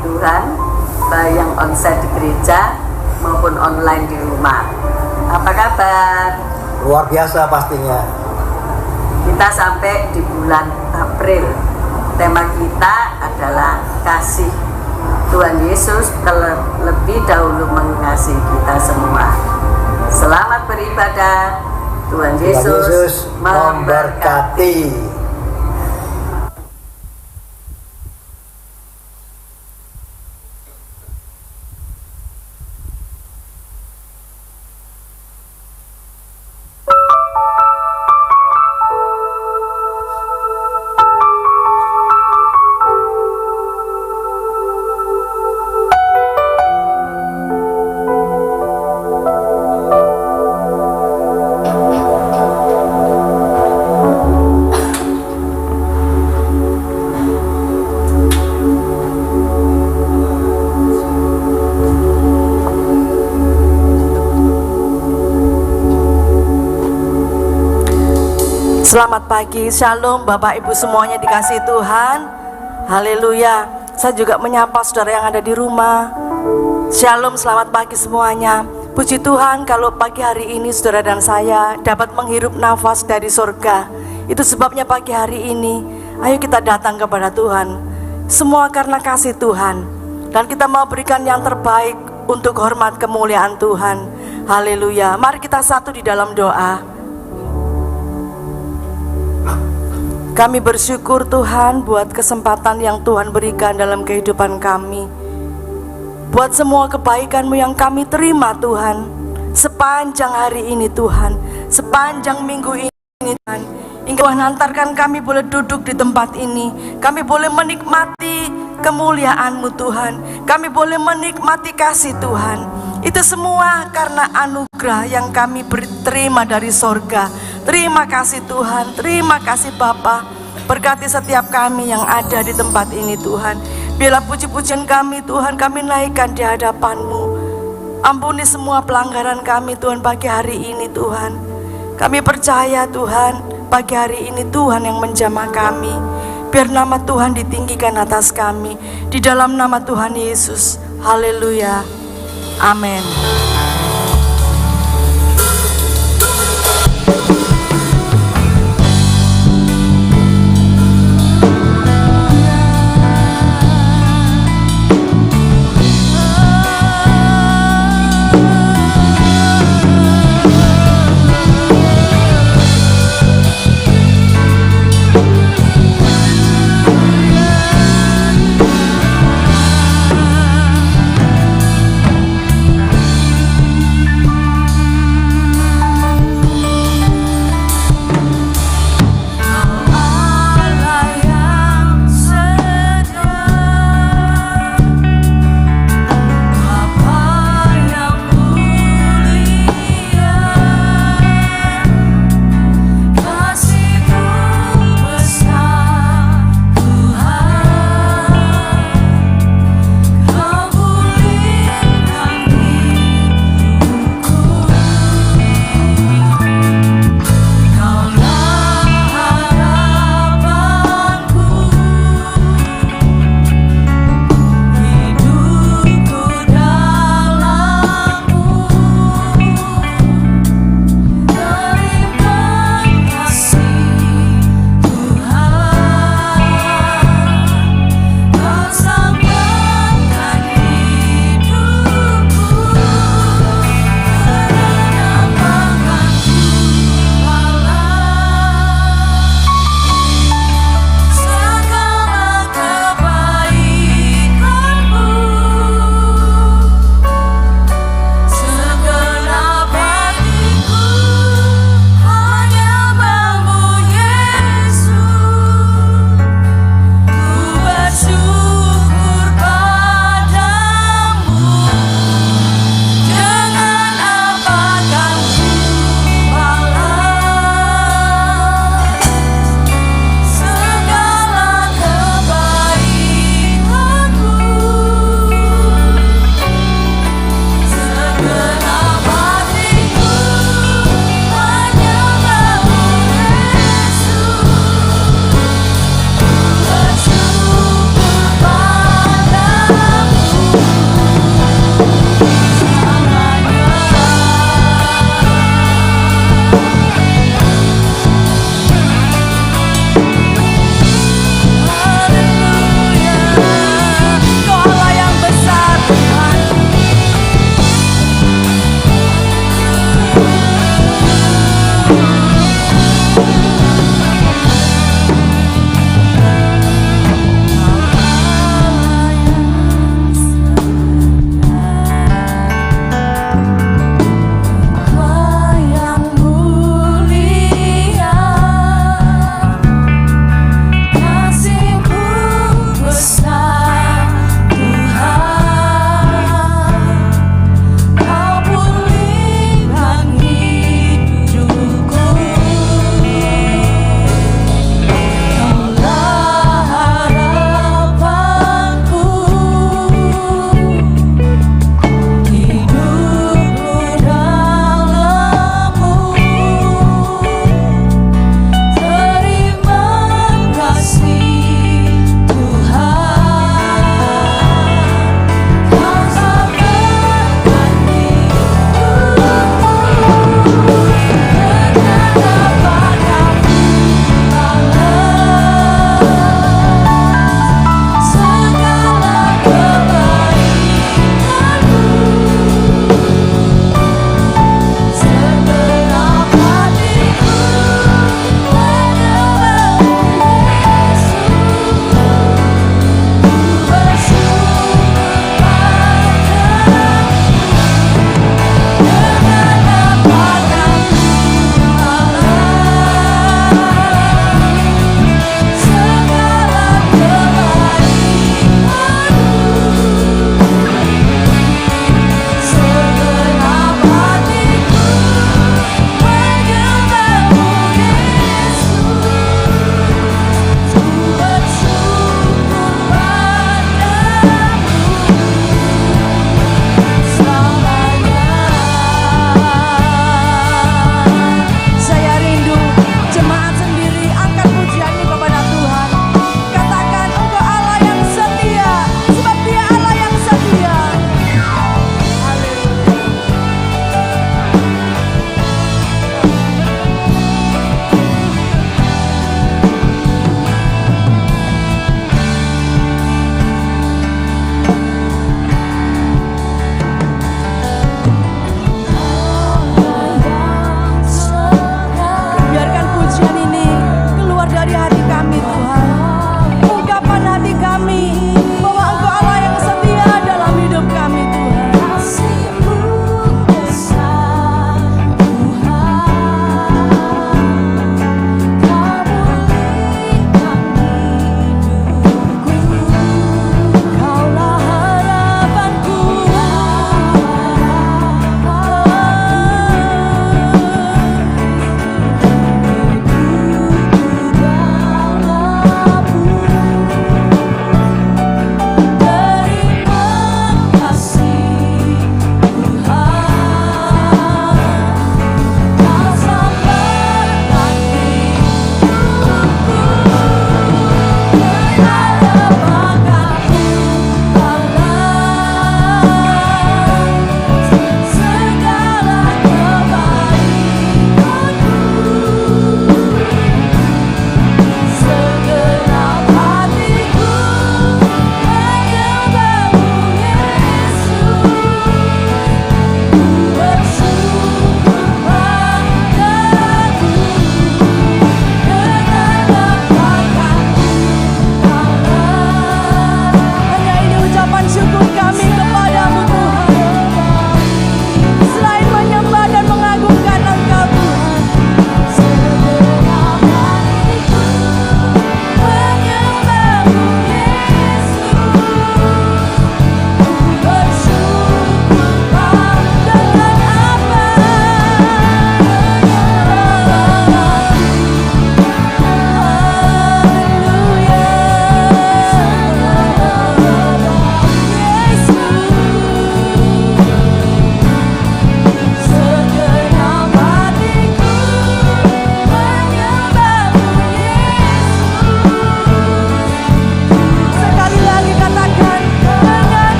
Tuhan, baik yang onsite di gereja maupun online di rumah. Apa kabar? Luar biasa pastinya. Kita sampai di bulan April. Tema kita adalah kasih. Tuhan Yesus terlebih dahulu mengasihi kita semua. Selamat beribadah. Tuhan Yesus memberkati. Selamat pagi, shalom Bapak Ibu semuanya dikasihi Tuhan. Haleluya. Saya juga menyapa saudara yang ada di rumah. Shalom, selamat pagi semuanya. Puji Tuhan kalau pagi hari ini saudara dan saya dapat menghirup nafas dari surga. Itu sebabnya pagi hari ini ayo kita datang kepada Tuhan. Semua karena kasih Tuhan. Dan kita mau berikan yang terbaik untuk hormat kemuliaan Tuhan. Haleluya. Mari kita satu di dalam doa. Kami bersyukur Tuhan buat kesempatan yang Tuhan berikan dalam kehidupan kami. Buat semua kebaikan-Mu yang kami terima Tuhan sepanjang hari ini Tuhan, sepanjang minggu ini Tuhan. Hingga Tuhan antarkan kami boleh duduk di tempat ini. Kami boleh menikmati kemuliaan-Mu Tuhan. Kami boleh menikmati kasih Tuhan. Itu semua karena anugerah yang kami terima dari sorga. Terima kasih Tuhan, terima kasih Bapa. Berkati setiap kami yang ada di tempat ini Tuhan. Biarlah puji-pujian kami Tuhan, kami naikkan di hadapan-Mu. Ampuni semua pelanggaran kami Tuhan pagi hari ini Tuhan. Kami percaya Tuhan, pagi hari ini Tuhan yang menjamah kami. Biar nama Tuhan ditinggikan atas kami. Di dalam nama Tuhan Yesus. Haleluya. Amin.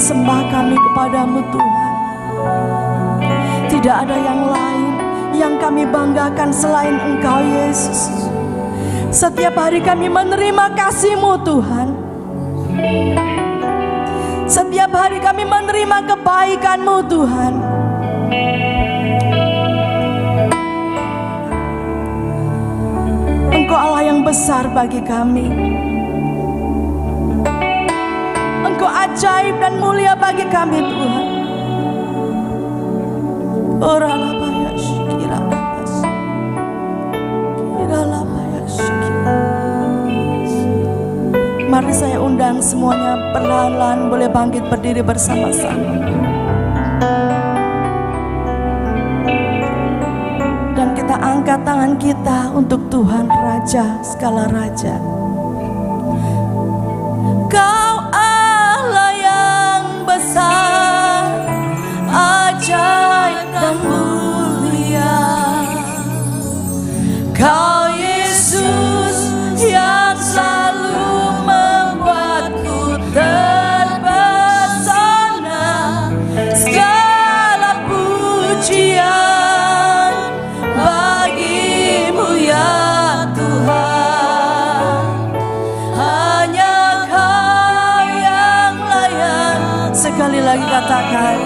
sembah kami kepadamu Tuhan. Tidak ada yang lain yang kami banggakan selain Engkau Yesus. Setiap hari kami menerima kasih-Mu Tuhan. Setiap hari kami menerima kebaikan-Mu Tuhan. Engkau Allah yang besar bagi kami. Engkau ajaib dan mulia bagi kami Tuhan. Mari saya undang semuanya perlahan-lahan boleh bangkit berdiri bersama-sama. Dan kita angkat tangan kita untuk Tuhan Raja segala raja. Kau Allah yang besar, ajaib dan mulia. Kau Yesus yang selalu membuatku terpesona. Segala pujian bagimu ya Tuhan. Hanya Kau yang layak. Sekali lagi katakan,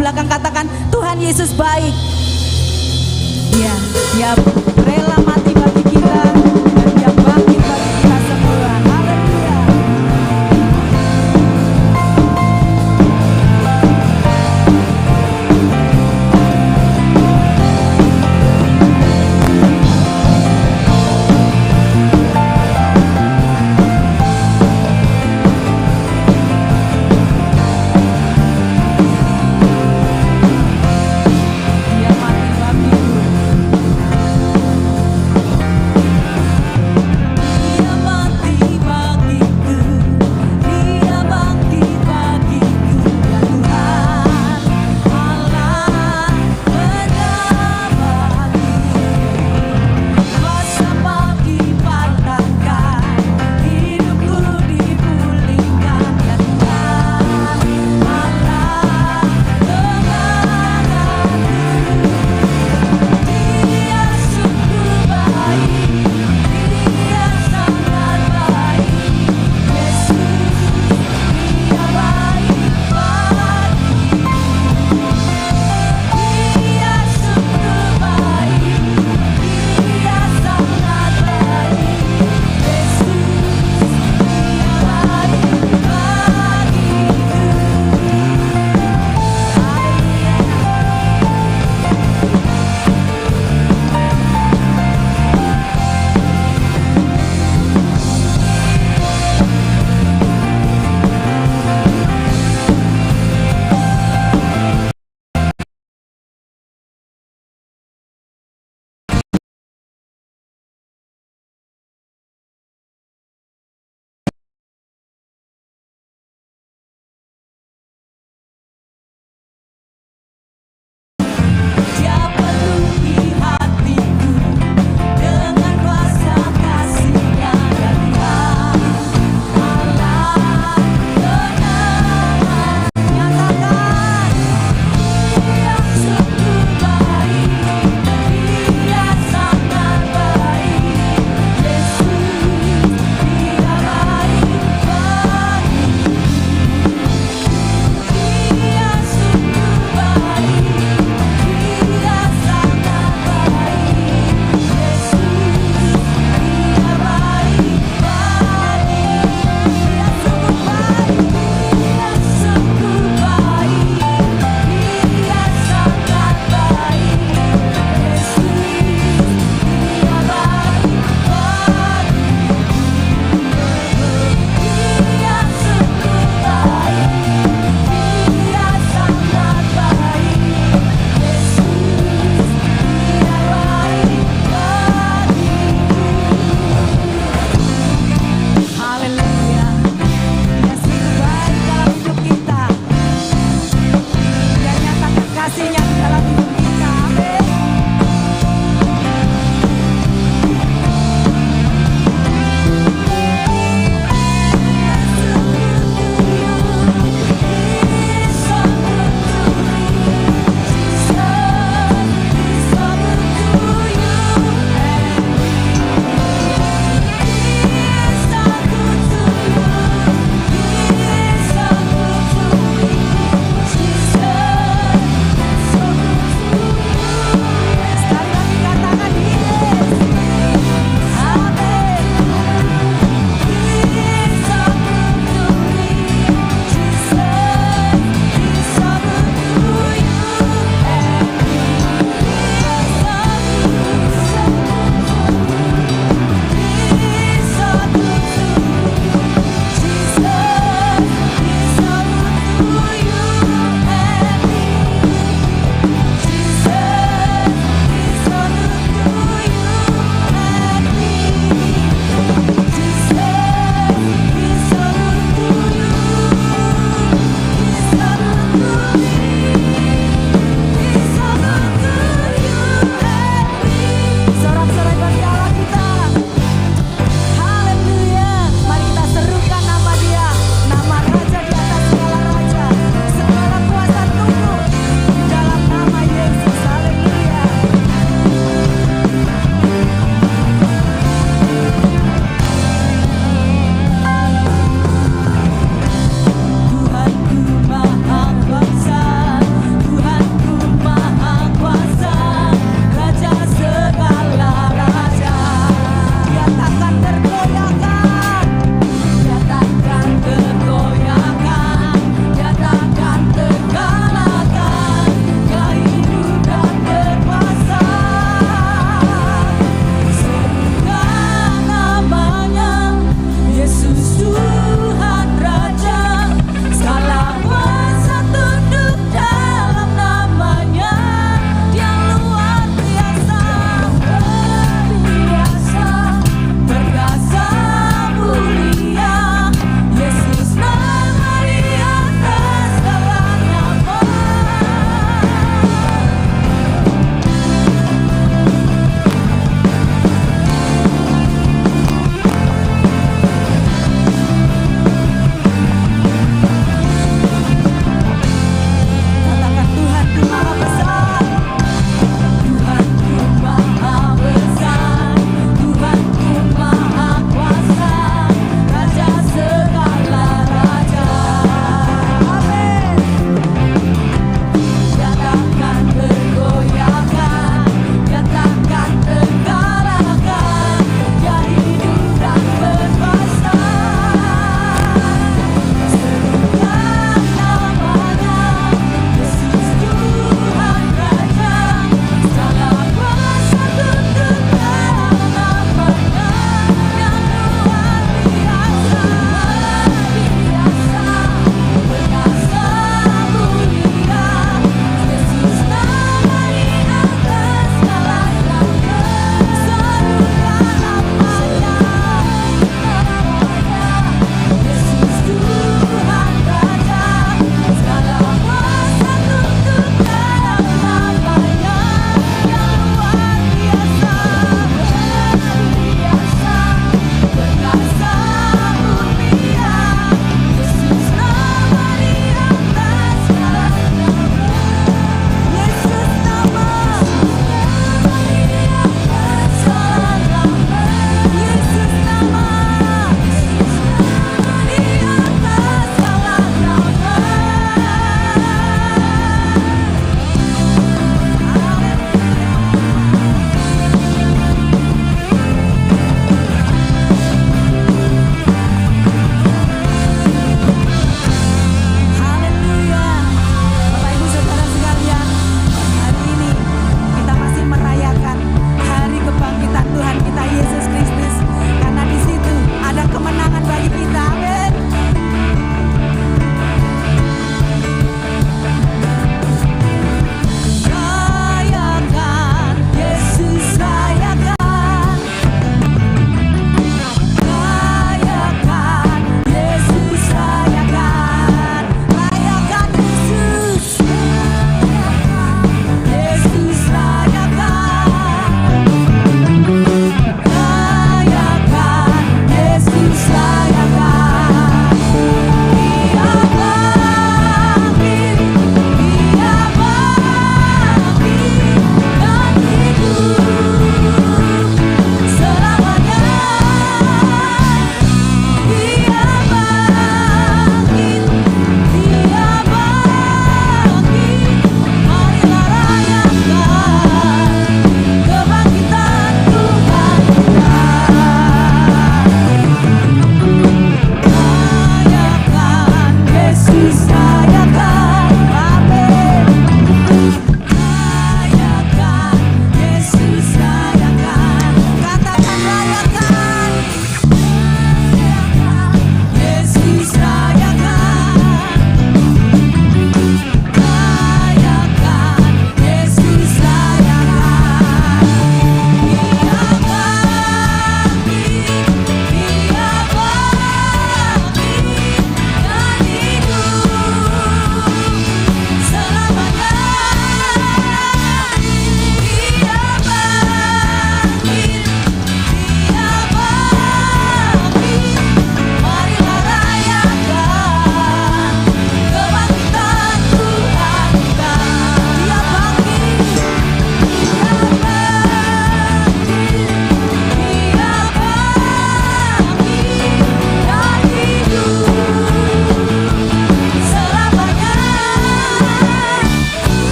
belakang katakan Tuhan Yesus baik. Ya, dia rela mati bagi kita dan dia bangkit bagi kita semua. Haleluya. Dia mati bagiku.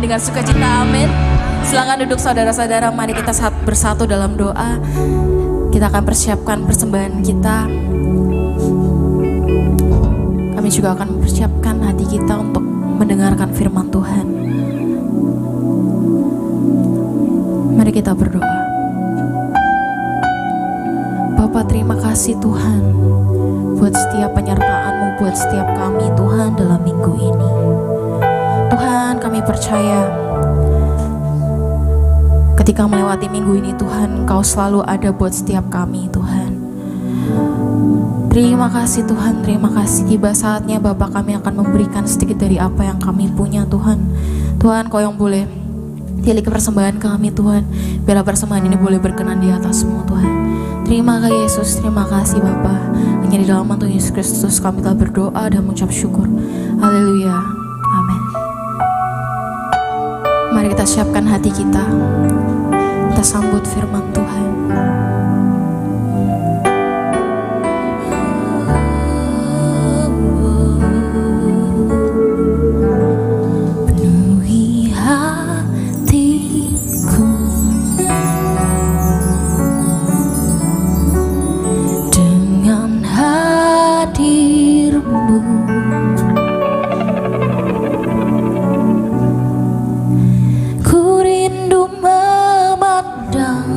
dengan sukacita. Amin. Silakan duduk saudara-saudara, mari kita bersatu dalam doa. Kita akan persiapkan persembahan kita. Kami juga akan mempersiapkan hati kita untuk mendengarkan firman Tuhan. Mari kita berdoa. Bapa, terima kasih Tuhan buat setiap penyertaan-Mu, buat setiap kami Tuhan dalam minggu ini. Tuhan, kami percaya ketika melewati minggu ini Tuhan, Engkau selalu ada buat setiap kami Tuhan. Terima kasih Tuhan, terima kasih. Tiba saatnya Bapa, kami akan memberikan sedikit dari apa yang kami punya Tuhan. Tuhan, Kau yang boleh tilik persembahan kami Tuhan. Biarlah persembahan ini boleh berkenan di atas-Mu Tuhan. Terima kasih Yesus, terima kasih Bapa. Hanya di dalam nama Tuhan Yesus Kristus kami telah berdoa dan mengucap syukur. Haleluya, amin. Mari kita siapkan hati kita. Kita sambut firman Tuhan. Penuhi hatiku dengan hadir-Mu. Ku rindu memandang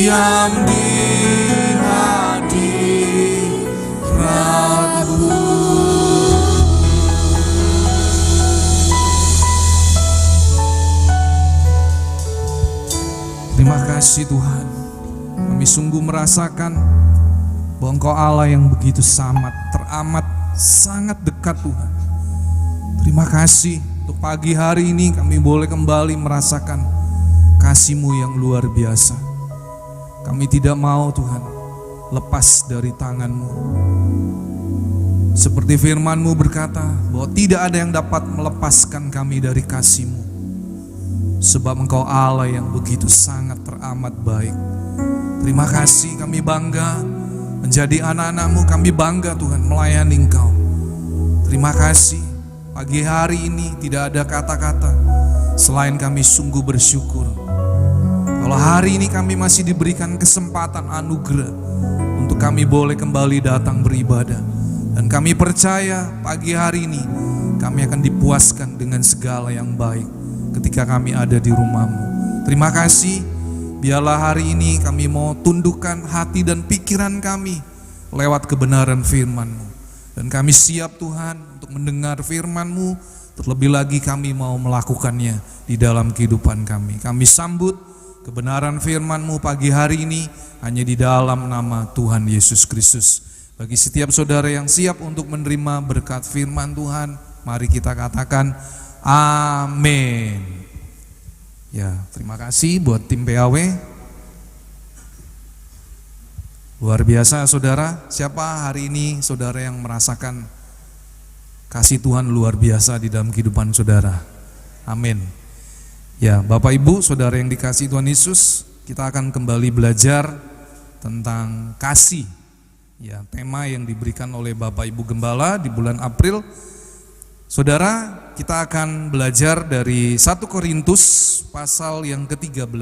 diam di hadirat-Mu. Terima kasih Tuhan, kami sungguh merasakan bahwa Engkau Allah yang begitu teramat sangat dekat Tuhan. Terima kasih untuk pagi hari ini kami boleh kembali merasakan kasih-Mu yang luar biasa. Kami tidak mau Tuhan lepas dari tangan-Mu. Seperti firman-Mu berkata bahwa tidak ada yang dapat melepaskan kami dari kasih-Mu. Sebab Engkau Allah yang begitu sangat teramat baik. Terima kasih, kami bangga menjadi anak-anak-Mu, kami bangga Tuhan melayani Engkau. Terima kasih, pagi hari ini tidak ada kata-kata selain kami sungguh bersyukur. Kalau hari ini kami masih diberikan kesempatan anugerah untuk kami boleh kembali datang beribadah. Dan kami percaya pagi hari ini kami akan dipuaskan dengan segala yang baik ketika kami ada di rumah-Mu. Terima kasih, biarlah hari ini kami mau tundukkan hati dan pikiran kami lewat kebenaran firman-Mu. Dan kami siap Tuhan untuk mendengar firman-Mu, terlebih lagi kami mau melakukannya di dalam kehidupan kami. Kami sambut kebenaran firman-Mu pagi hari ini hanya di dalam nama Tuhan Yesus Kristus. Bagi setiap saudara yang siap untuk menerima berkat firman Tuhan, mari kita katakan amin. Ya, terima kasih buat tim PAW. Luar biasa saudara. Siapa hari ini saudara yang merasakan kasih Tuhan luar biasa di dalam kehidupan saudara? Amin. Ya, Bapak Ibu, saudara yang dikasihi Tuhan Yesus, kita akan kembali belajar tentang kasih. Ya, tema yang diberikan oleh Bapak Ibu Gembala di bulan April. Saudara, kita akan belajar dari 1 Korintus pasal yang ke-13.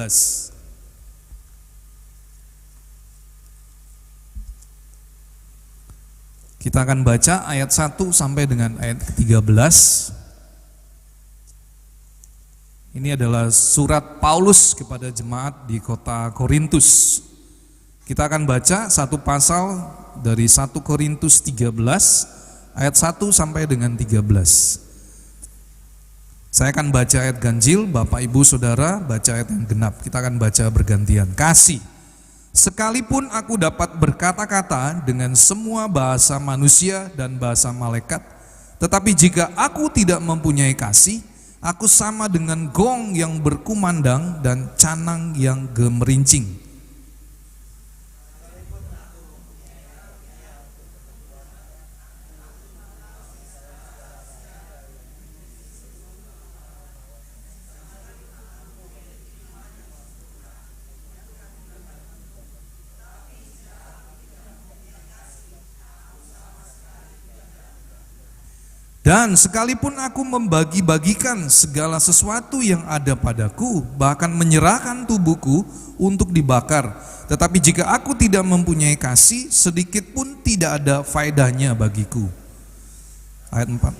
Kita akan baca ayat 1 sampai dengan ayat ke-13. Ini adalah surat Paulus kepada jemaat di kota Korintus. Kita akan baca satu pasal dari 1 Korintus 13 ayat 1 sampai dengan 13. Saya akan baca ayat ganjil, Bapak Ibu Saudara baca ayat yang genap. Kita akan baca bergantian. Kasih. Sekalipun aku dapat berkata-kata dengan semua bahasa manusia dan bahasa malaikat, tetapi jika aku tidak mempunyai kasih, aku sama dengan gong yang berkumandang dan canang yang gemerincing. Dan sekalipun aku membagi-bagikan segala sesuatu yang ada padaku, bahkan menyerahkan tubuhku untuk dibakar, tetapi jika aku tidak mempunyai kasih, sedikit pun tidak ada faedahnya bagiku. Ayat 4.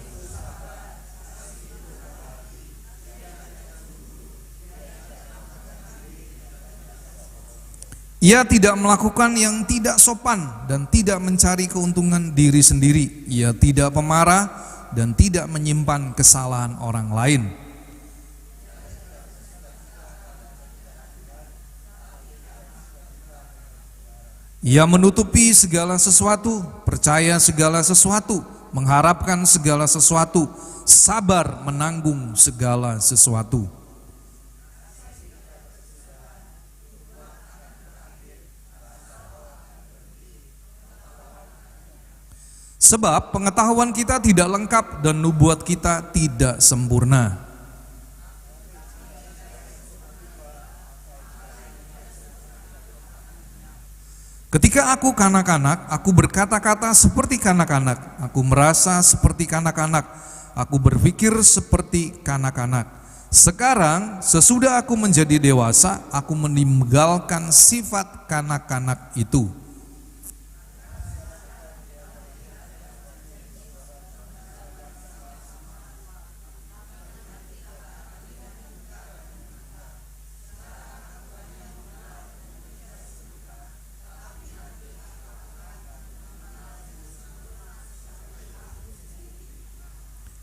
Ia tidak melakukan yang tidak sopan dan tidak mencari keuntungan diri sendiri. Ia tidak pemarah dan tidak menyimpan kesalahan orang lain. Ia menutupi segala sesuatu, percaya segala sesuatu, mengharapkan segala sesuatu, sabar menanggung segala sesuatu. Sebab pengetahuan kita tidak lengkap dan nubuat kita tidak sempurna. Ketika aku kanak-kanak, aku berkata-kata seperti kanak-kanak, aku merasa seperti kanak-kanak, aku berpikir seperti kanak-kanak. Sekarang, sesudah aku menjadi dewasa, aku meninggalkan sifat kanak-kanak itu.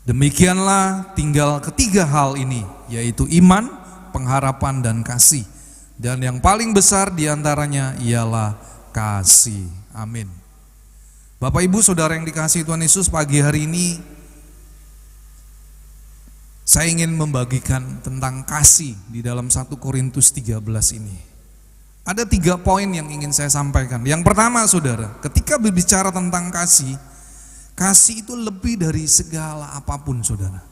Demikianlah tinggal ketiga hal ini, yaitu iman, pengharapan, dan kasih. Dan yang paling besar diantaranya ialah kasih. Amin. Bapak Ibu Saudara yang dikasihi Tuhan Yesus, pagi hari ini saya ingin membagikan tentang kasih di dalam 1 Korintus 13 ini. Ada 3 poin yang ingin saya sampaikan. Yang pertama saudara, ketika berbicara tentang kasih, kasih itu lebih dari segala apapun saudara.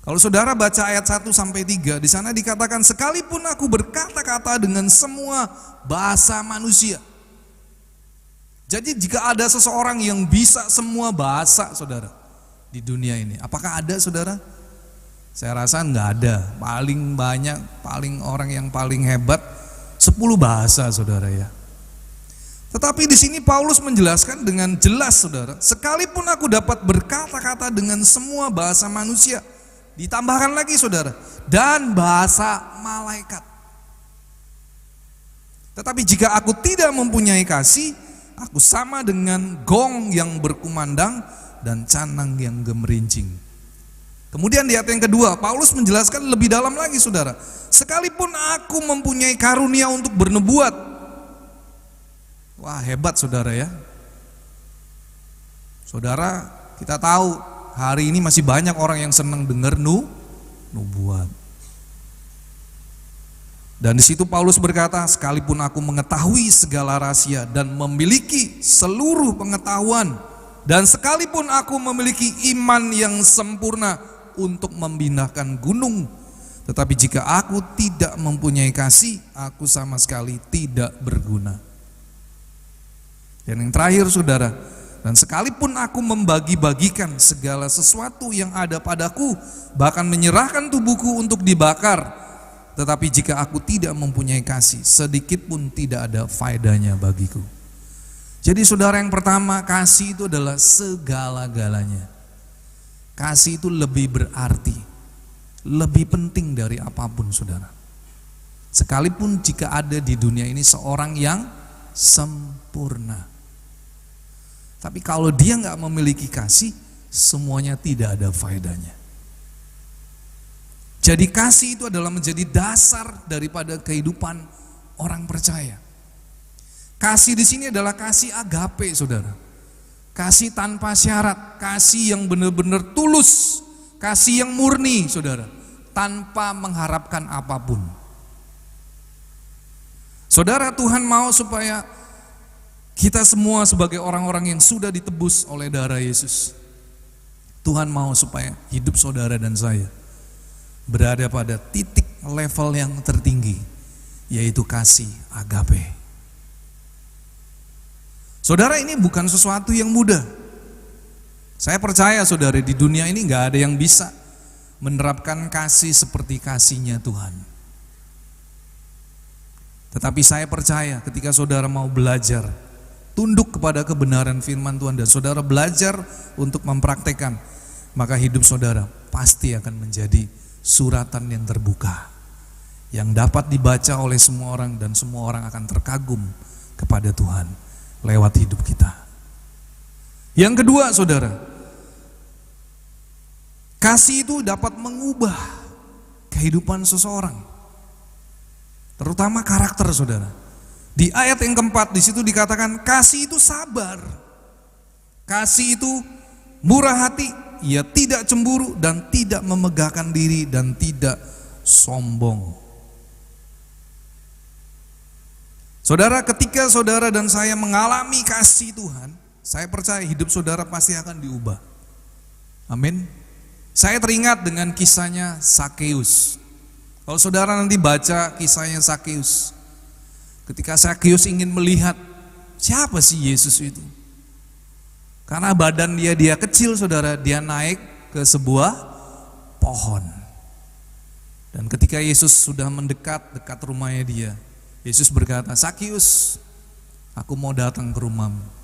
Kalau saudara baca ayat 1 sampai 3, di sana dikatakan, sekalipun aku berkata-kata dengan semua bahasa manusia. Jadi jika ada seseorang yang bisa semua bahasa saudara di dunia ini, apakah ada saudara? Saya rasa enggak ada. Paling banyak, orang yang paling hebat 10 bahasa saudara ya. Tetapi di sini Paulus menjelaskan dengan jelas saudara, sekalipun aku dapat berkata-kata dengan semua bahasa manusia, ditambahkan lagi saudara, dan bahasa malaikat. Tetapi jika aku tidak mempunyai kasih, aku sama dengan gong yang berkumandang dan canang yang gemerincing. Kemudian di ayat yang kedua, Paulus menjelaskan lebih dalam lagi saudara. Sekalipun aku mempunyai karunia untuk bernubuat. Wah hebat saudara ya. Saudara, kita tahu hari ini masih banyak orang yang senang dengar nubuat. Dan di situ Paulus berkata, sekalipun aku mengetahui segala rahasia dan memiliki seluruh pengetahuan, dan sekalipun aku memiliki iman yang sempurna untuk memindahkan gunung, tetapi jika aku tidak mempunyai kasih, aku sama sekali tidak berguna. Dan yang terakhir saudara, dan sekalipun aku membagi-bagikan segala sesuatu yang ada padaku, bahkan menyerahkan tubuhku untuk dibakar, tetapi jika aku tidak mempunyai kasih, sedikit pun tidak ada faedahnya bagiku. Jadi saudara, yang pertama, kasih itu adalah segala-galanya. Kasih itu lebih berarti, lebih penting dari apapun saudara. Sekalipun jika ada di dunia ini seorang yang sempurna, tapi kalau dia nggak memiliki kasih, semuanya tidak ada faedahnya. Jadi kasih itu adalah menjadi dasar daripada kehidupan orang percaya. Kasih di sini adalah kasih agape saudara. Kasih tanpa syarat, kasih yang benar-benar tulus, kasih yang murni saudara, tanpa mengharapkan apapun. Saudara, Tuhan mau supaya kita semua sebagai orang-orang yang sudah ditebus oleh darah Yesus, Tuhan mau supaya hidup saudara dan saya berada pada titik level yang tertinggi, yaitu kasih agape. Saudara, ini bukan sesuatu yang mudah. Saya percaya saudara, di dunia ini gak ada yang bisa menerapkan kasih seperti kasihnya Tuhan. Tetapi saya percaya ketika saudara mau belajar, tunduk kepada kebenaran firman Tuhan, dan saudara belajar untuk mempraktekkan, maka hidup saudara pasti akan menjadi suratan yang terbuka, yang dapat dibaca oleh semua orang, dan semua orang akan terkagum kepada Tuhan lewat hidup kita. Yang kedua saudara, kasih itu dapat mengubah kehidupan seseorang, terutama karakter saudara. Di ayat yang keempat di situ dikatakan kasih itu sabar, kasih itu murah hati, ia tidak cemburu dan tidak memegahkan diri dan tidak sombong. Saudara, ketika saudara dan saya mengalami kasih Tuhan, saya percaya hidup saudara pasti akan diubah. Amin. Saya teringat dengan kisahnya Sakeus. Kalau saudara nanti baca kisahnya Sakeus, ketika Sakeus ingin melihat siapa sih Yesus itu, karena badan dia kecil saudara, dia naik ke sebuah pohon. Dan ketika Yesus sudah dekat rumahnya dia, Yesus berkata, Sakeus, aku mau datang ke rumahmu.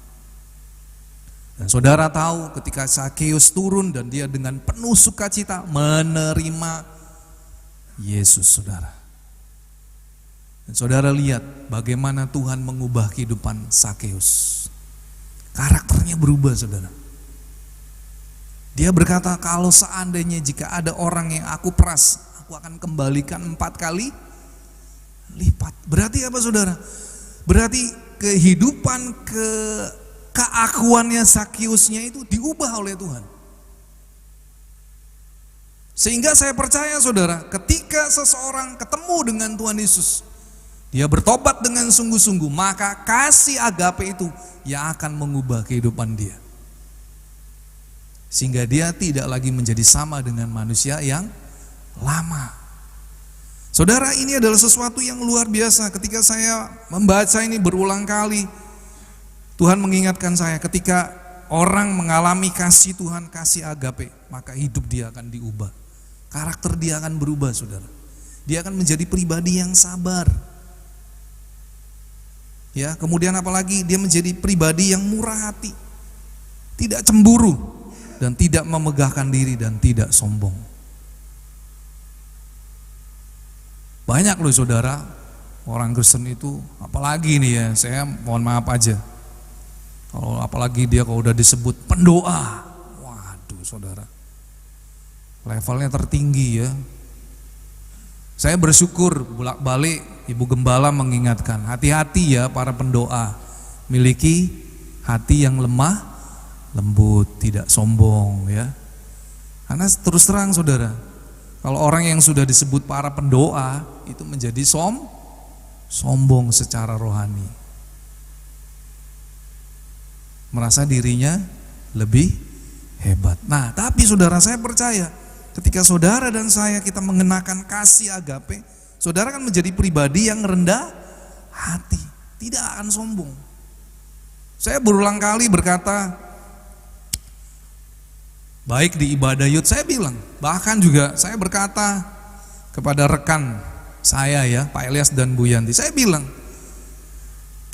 Dan saudara tahu ketika Sakeus turun dan dia dengan penuh sukacita menerima Yesus saudara. Dan saudara lihat bagaimana Tuhan mengubah kehidupan Sakeus. Karakternya berubah saudara. Dia berkata, kalau seandainya jika ada orang yang aku peras, aku akan kembalikan 4 kali lipat. Berarti apa saudara? Berarti kehidupan keakuannya Zakiusnya itu diubah oleh Tuhan. Sehingga saya percaya saudara, ketika seseorang ketemu dengan Tuhan Yesus, dia bertobat dengan sungguh-sungguh, maka kasih agape itu yang akan mengubah kehidupan dia. Sehingga dia tidak lagi menjadi sama dengan manusia yang lama. Saudara, ini adalah sesuatu yang luar biasa. Ketika saya membaca ini berulang kali, Tuhan mengingatkan saya, ketika orang mengalami kasih Tuhan, kasih agape, maka hidup dia akan diubah. Karakter dia akan berubah saudara. Dia akan menjadi pribadi yang sabar. Ya, kemudian apalagi dia menjadi pribadi yang murah hati, tidak cemburu, dan tidak memegahkan diri, dan tidak sombong. Banyak loh saudara, orang Kristen itu, apalagi nih ya, saya mohon maaf aja, kalau apalagi dia kalau udah disebut pendoa, waduh saudara, levelnya tertinggi ya. Saya bersyukur bolak-balik Ibu Gembala mengingatkan, hati-hati ya para pendoa, miliki hati yang lemah lembut, tidak sombong ya. Karena terus terang saudara, kalau orang yang sudah disebut para pendoa itu menjadi sombong secara rohani, merasa dirinya lebih hebat. Nah, tapi saudara, saya percaya ketika saudara dan saya kita mengenakan kasih agape, saudara akan menjadi pribadi yang rendah hati, tidak akan sombong. Saya berulang kali berkata, baik di ibadah youth saya bilang, bahkan juga saya berkata kepada rekan saya ya, Pak Elias dan Bu Yanti, saya bilang,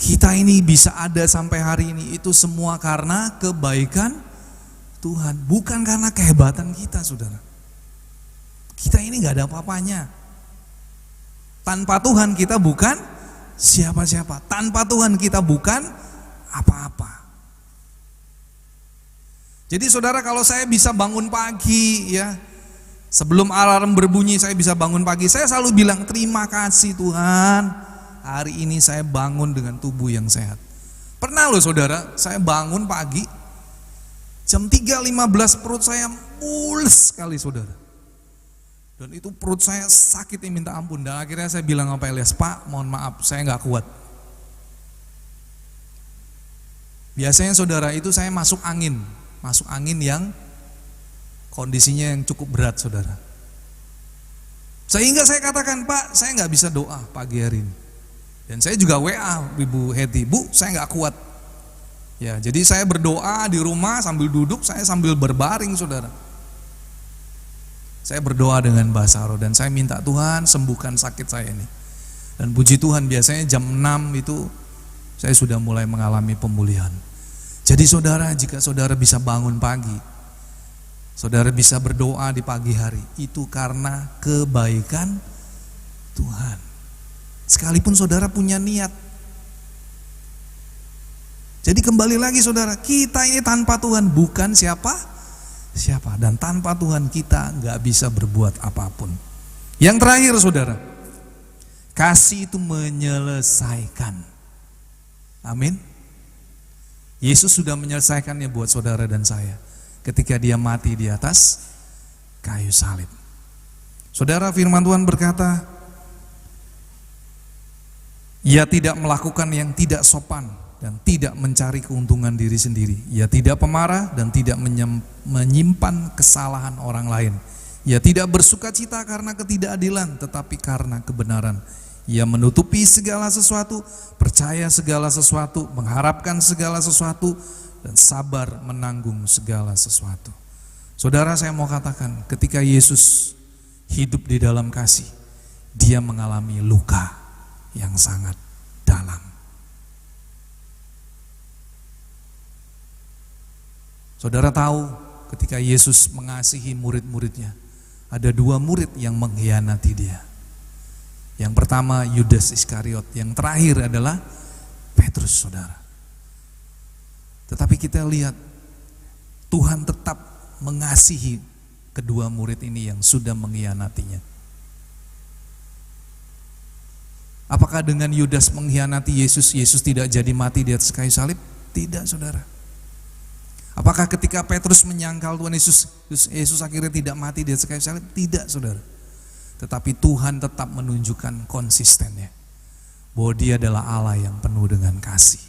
kita ini bisa ada sampai hari ini itu semua karena kebaikan Tuhan, bukan karena kehebatan kita saudara. Kita ini gak ada apa-apanya. Tanpa Tuhan kita bukan siapa-siapa, tanpa Tuhan kita bukan apa-apa. Jadi saudara, kalau saya bisa bangun pagi ya, sebelum alarm berbunyi saya bisa bangun pagi, saya selalu bilang terima kasih Tuhan, hari ini saya bangun dengan tubuh yang sehat. Pernah loh saudara, saya bangun pagi jam 3.15 perut saya mules sekali saudara. Dan itu perut saya sakitnya minta ampun, dan akhirnya saya bilang sama Pak Elias, Pak mohon maaf saya gak kuat. Biasanya saudara itu saya masuk angin yang kondisinya yang cukup berat saudara. Sehingga saya katakan, Pak saya gak bisa doa pagi hari ini. Dan saya juga WA Ibu Heti, Bu saya gak kuat. Ya, jadi saya berdoa di rumah sambil duduk, saya sambil berbaring saudara. Saya berdoa dengan bahasa roh dan saya minta Tuhan sembuhkan sakit saya ini. Dan puji Tuhan biasanya jam 6 itu saya sudah mulai mengalami pemulihan. Jadi saudara, jika saudara bisa bangun pagi, saudara bisa berdoa di pagi hari, itu karena kebaikan Tuhan. Sekalipun saudara punya niat. Jadi kembali lagi saudara, kita ini tanpa Tuhan bukan siapa, dan tanpa Tuhan kita gak bisa berbuat apapun. Yang terakhir saudara, kasih itu menyelesaikan. Amin. Yesus sudah menyelesaikannya buat saudara dan saya ketika dia mati di atas kayu salib. Saudara, firman Tuhan berkata, ia tidak melakukan yang tidak sopan dan tidak mencari keuntungan diri sendiri. Ia tidak pemarah dan tidak menyimpan kesalahan orang lain. Ia tidak bersukacita karena ketidakadilan, tetapi karena kebenaran. Ia menutupi segala sesuatu, percaya segala sesuatu, mengharapkan segala sesuatu, dan sabar menanggung segala sesuatu. Saudara, saya mau katakan, ketika Yesus hidup di dalam kasih, dia mengalami luka yang sangat dalam. Saudara tahu ketika Yesus mengasihi murid-muridnya, ada 2 murid yang mengkhianati dia. Yang pertama Yudas Iskariot, yang terakhir adalah Petrus saudara. Tetapi kita lihat Tuhan tetap mengasihi kedua murid ini yang sudah mengkhianatinya. Apakah dengan Yudas mengkhianati Yesus, Yesus tidak jadi mati di atas kayu salib? Tidak, saudara. Apakah ketika Petrus menyangkal Tuhan Yesus, Yesus akhirnya tidak mati di atas kayu salib? Tidak, saudara. Tetapi Tuhan tetap menunjukkan konsistennya, bahwa Dia adalah Allah yang penuh dengan kasih.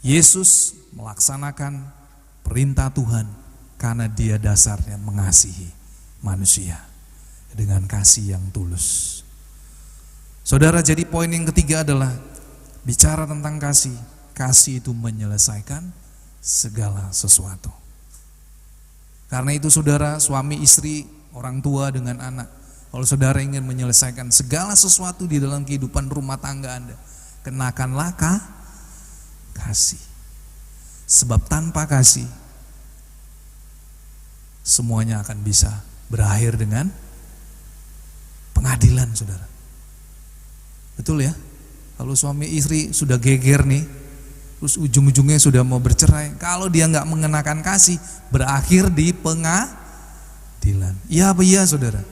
Yesus melaksanakan perintah Tuhan karena Dia dasarnya mengasihi manusia dengan kasih yang tulus. Saudara, jadi poin yang ketiga adalah bicara tentang kasih. Kasih itu menyelesaikan segala sesuatu. Karena itu saudara, suami istri, orang tua dengan anak, kalau saudara ingin menyelesaikan segala sesuatu di dalam kehidupan rumah tangga Anda, kenakanlah kasih. Sebab tanpa kasih, semuanya akan bisa berakhir dengan pengadilan, saudara. Betul ya? Kalau suami istri sudah geger nih, terus ujung-ujungnya sudah mau bercerai, kalau dia nggak mengenakan kasih, berakhir di pengadilan. Iya apa iya, saudara?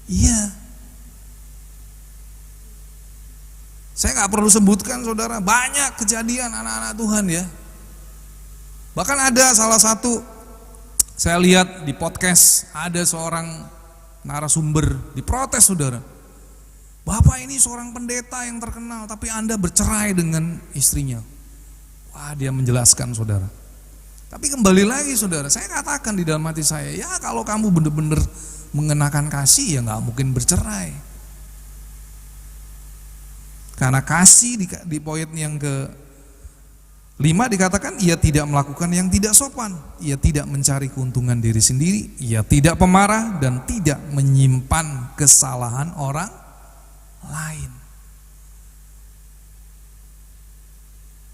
Iya. Saya nggak perlu sebutkan, saudara, banyak kejadian anak-anak Tuhan ya. Bahkan ada salah satu, saya lihat di podcast, ada seorang narasumber diprotes, saudara. Bapak ini seorang pendeta yang terkenal, tapi Anda bercerai dengan istrinya. Wah, dia menjelaskan, saudara. Tapi kembali lagi, saudara, saya katakan di dalam hati saya, ya kalau kamu benar-benar mengenakan kasih, ya nggak mungkin bercerai. Karena kasih di poin yang ke-5 dikatakan, ia tidak melakukan yang tidak sopan, ia tidak mencari keuntungan diri sendiri, ia tidak pemarah dan tidak menyimpan kesalahan orang lain.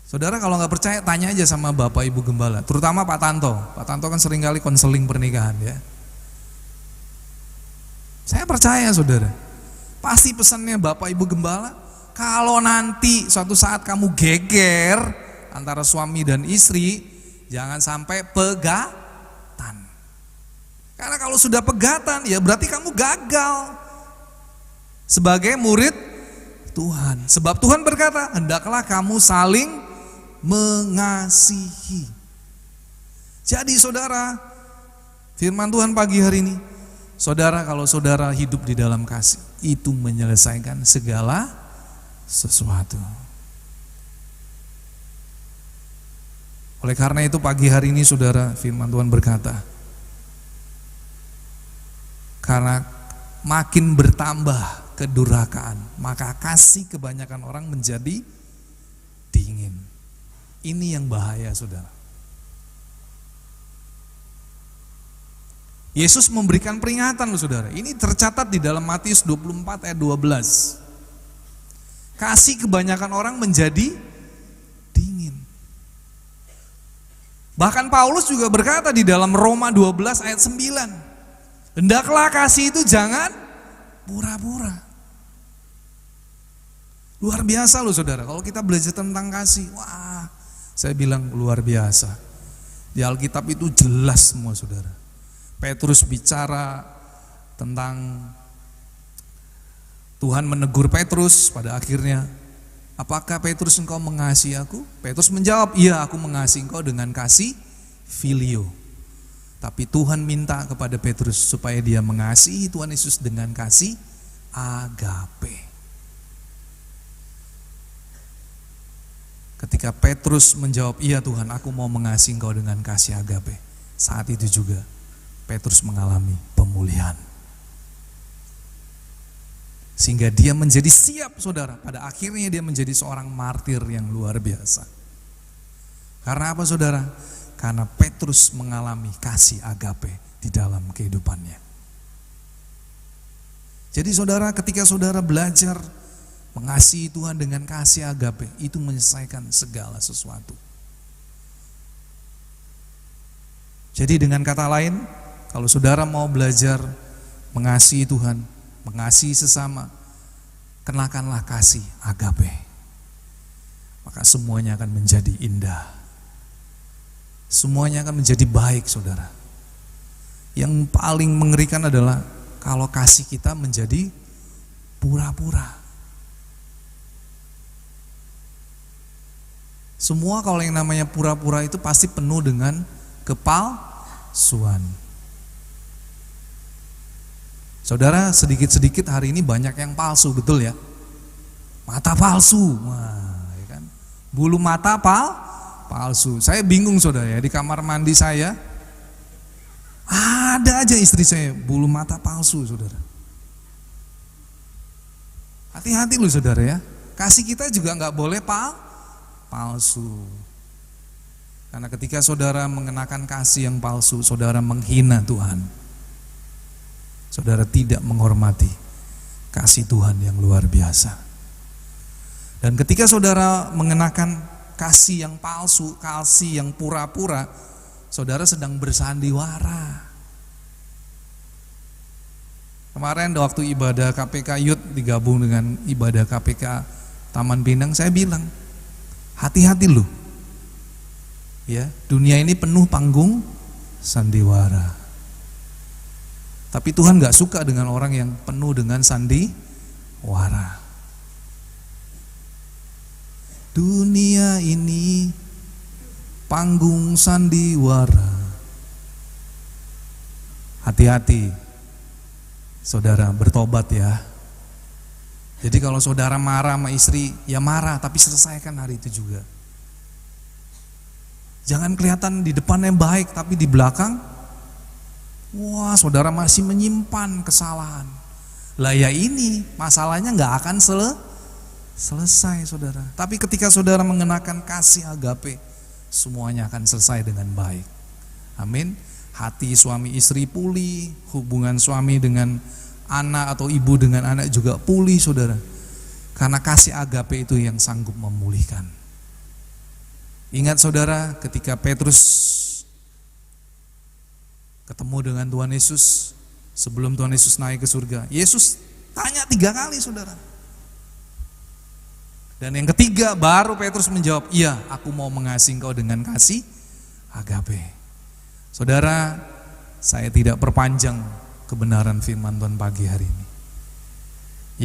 Saudara, kalau nggak percaya tanya aja sama Bapak Ibu Gembala, terutama Pak Tanto. Pak Tanto kan seringkali konseling pernikahan ya. Saya percaya, saudara, pasti pesannya Bapak Ibu Gembala, kalau nanti suatu saat kamu geger antara suami dan istri, jangan sampai pegatan. Karena kalau sudah pegatan, ya berarti kamu gagal sebagai murid Tuhan. Sebab Tuhan berkata, hendaklah kamu saling mengasihi. Jadi saudara, firman Tuhan pagi hari ini, saudara, kalau saudara hidup di dalam kasih, itu menyelesaikan segala sesuatu. Oleh karena itu pagi hari ini, saudara, firman Tuhan berkata, karena makin bertambah kedurhakaan, maka kasih kebanyakan orang menjadi dingin. Ini yang bahaya, saudara. Yesus memberikan peringatan loh, saudara. Ini tercatat di dalam Matius 24 ayat 12. Kasih kebanyakan orang menjadi dingin. Bahkan Paulus juga berkata di dalam Roma 12 ayat 9, hendaklah kasih itu jangan pura-pura. Luar biasa loh, saudara. Kalau kita belajar tentang kasih, wah, saya bilang luar biasa. Di Alkitab itu jelas semua, saudara. Petrus bicara tentang Tuhan menegur Petrus pada akhirnya, apakah Petrus engkau mengasihi aku? Petrus menjawab, iya, aku mengasihi engkau dengan kasih filio. Tapi Tuhan minta kepada Petrus supaya dia mengasihi Tuhan Yesus dengan kasih agape. Ketika Petrus menjawab, iya Tuhan, aku mau mengasihi engkau dengan kasih agape, saat itu juga Petrus mengalami pemulihan. Sehingga dia menjadi siap, saudara. Pada akhirnya dia menjadi seorang martir yang luar biasa. Karena apa, saudara? Karena Petrus mengalami kasih agape di dalam kehidupannya. Jadi saudara, ketika saudara belajar mengasihi Tuhan dengan kasih agape, itu menyelesaikan segala sesuatu. Jadi dengan kata lain, kalau saudara mau belajar mengasihi Tuhan, mengasihi sesama, kenakanlah kasih agape. Maka semuanya akan menjadi indah. semuanya akan menjadi baik, saudara. Yang paling mengerikan adalah kalau kasih kita menjadi pura-pura. Semua kalau yang namanya pura-pura itu pasti penuh dengan kepalsuan. Saudara, sedikit-sedikit hari ini banyak yang palsu, betul ya? Mata palsu, wah, ya kan? Bulu mata palsu. Saya bingung, saudara, ya, di kamar mandi saya ada aja istri saya bulu mata palsu, saudara. Hati-hati loh, saudara, ya. Kasih kita juga nggak boleh palsu. Karena ketika saudara mengenakan kasih yang palsu, saudara menghina Tuhan. Saudara tidak menghormati kasih Tuhan yang luar biasa. Dan ketika saudara mengenakan kasih yang palsu, kasih yang pura-pura, saudara sedang bersandiwara. Kemarin waktu ibadah KPK Youth digabung dengan ibadah KPK Taman Pinang, saya bilang, hati-hati loh. Ya, dunia ini penuh panggung sandiwara. Tapi Tuhan gak suka dengan orang yang penuh dengan sandiwara. Dunia ini panggung sandiwara. Hati-hati, saudara, bertobat ya. Jadi kalau saudara marah sama istri, ya marah, tapi selesaikan hari itu juga. Jangan kelihatan di depannya baik, tapi di belakang, wah, saudara masih menyimpan kesalahan. Lah ya ini, masalahnya gak akan selesai, saudara. Tapi ketika saudara mengenakan kasih agape, semuanya akan selesai dengan baik. Amin. Hati suami istri pulih, hubungan suami dengan anak atau ibu dengan anak juga pulih, saudara. Karena kasih agape itu yang sanggup memulihkan. Ingat, saudara, ketika Petrus ketemu dengan Tuhan Yesus, sebelum Tuhan Yesus naik ke surga, Yesus tanya 3 kali, saudara. Dan yang ketiga baru Petrus menjawab, iya, aku mau mengasihi engkau dengan kasih agape. Saudara, saya tidak perpanjang kebenaran firman Tuhan pagi hari ini.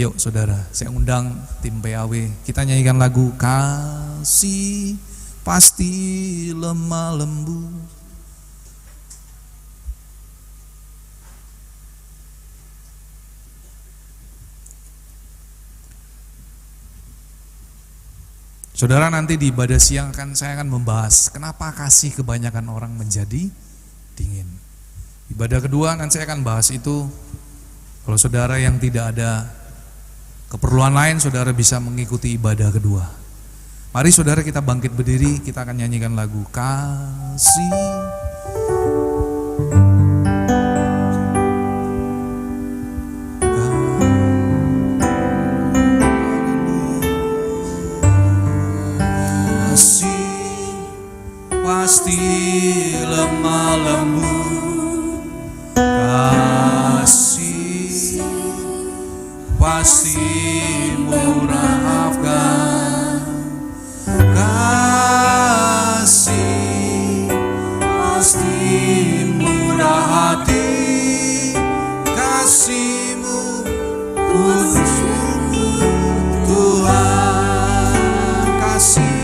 Yuk saudara, saya undang tim PAW, kita nyanyikan lagu Kasih Pasti Lemah Lembut. Saudara, nanti di ibadah siang saya akan membahas kenapa kasih kebanyakan orang menjadi dingin. Ibadah kedua nanti saya akan bahas itu. Kalau saudara yang tidak ada keperluan lain, saudara bisa mengikuti ibadah kedua. Mari saudara kita bangkit berdiri, kita akan nyanyikan lagu Kasih. Pasti lemah lembut, kasih pasti memaafkan, kasih pasti murah hati, kasih-Mu ku syukur Tuhan, kasih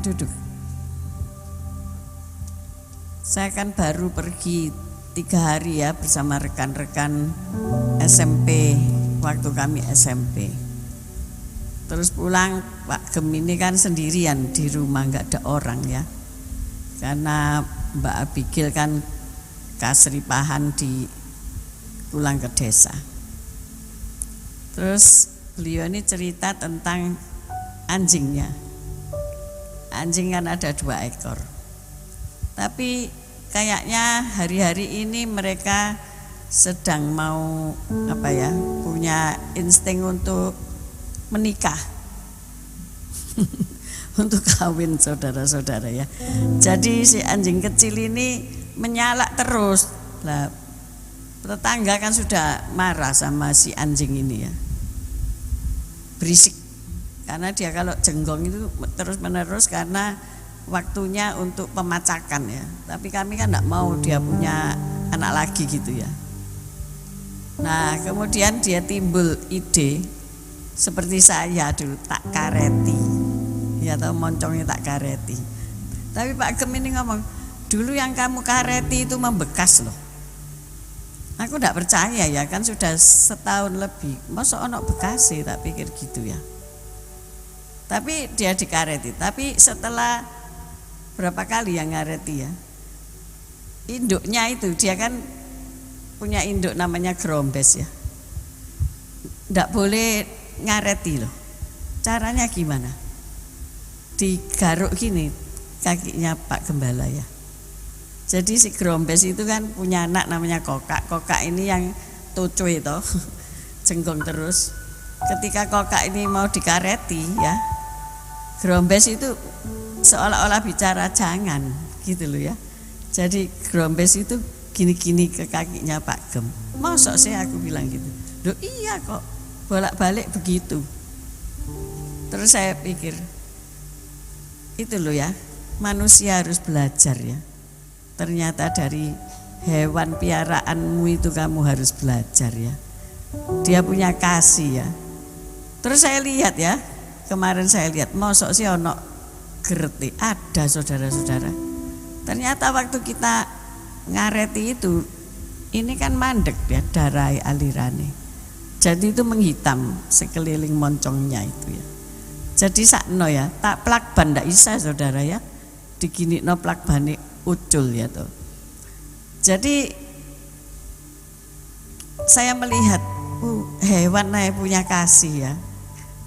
duduk. Saya kan baru pergi 3 hari ya bersama rekan-rekan SMP waktu kami SMP. Terus pulang Pak Gem ini kan sendirian di rumah, nggak ada orang ya. Karena Mbak Abigail kan kasripahan di pulang ke desa. Terus beliau ini cerita tentang anjingnya. Anjing kan ada 2 ekor. Tapi kayaknya hari-hari ini mereka sedang mau punya insting untuk menikah. Untuk kawin saudara-saudara ya. Jadi si anjing kecil ini menyalak terus. Lah tetangga kan sudah marah sama si anjing ini ya. Berisik. Karena dia kalau jenggong itu terus-menerus karena waktunya untuk pemacakan ya. Tapi kami kan enggak mau dia punya anak lagi gitu ya. Nah, kemudian dia timbul ide seperti saya dulu, tak kareti. Ya tahu moncongnya tak kareti. Tapi Pak Gem ini ngomong, dulu yang kamu kareti itu membekas loh. Aku enggak percaya ya, kan sudah setahun lebih. Masa ono bekas sih, tak pikir gitu ya. Tapi dia dikareti. Tapi setelah berapa kali yang ngareti ya, induknya itu dia kan punya induk namanya gerombes ya, nggak boleh ngareti loh. Caranya gimana? Digaruk gini kakinya Pak Gembala ya. Jadi si gerombes itu kan punya anak namanya Kokak. Kokak ini yang tucu itu jenggong terus. Ketika Kokak ini mau dikareti ya, gerombes itu seolah-olah bicara jangan gitu loh ya. Jadi gerombes itu gini-gini ke kakinya Pak Gem. Masa sih aku bilang gitu. Loh iya kok, bolak-balik begitu. Terus saya pikir, itu loh ya, manusia harus belajar ya. Ternyata dari hewan piaraanmu itu kamu harus belajar ya. Dia punya kasih ya. Terus saya lihat ya, kemarin saya lihat, mosok sih ono gereti, ada saudara-saudara. Ternyata waktu kita ngareti itu, ini kan mandek ya darah alirannya. Jadi itu menghitam sekeliling moncongnya itu ya. Jadi sakno ya, tak plakban ndak bisa saudara ya. Diginikno plakbane ucul ya tuh. Jadi saya melihat hewan punya kasih ya.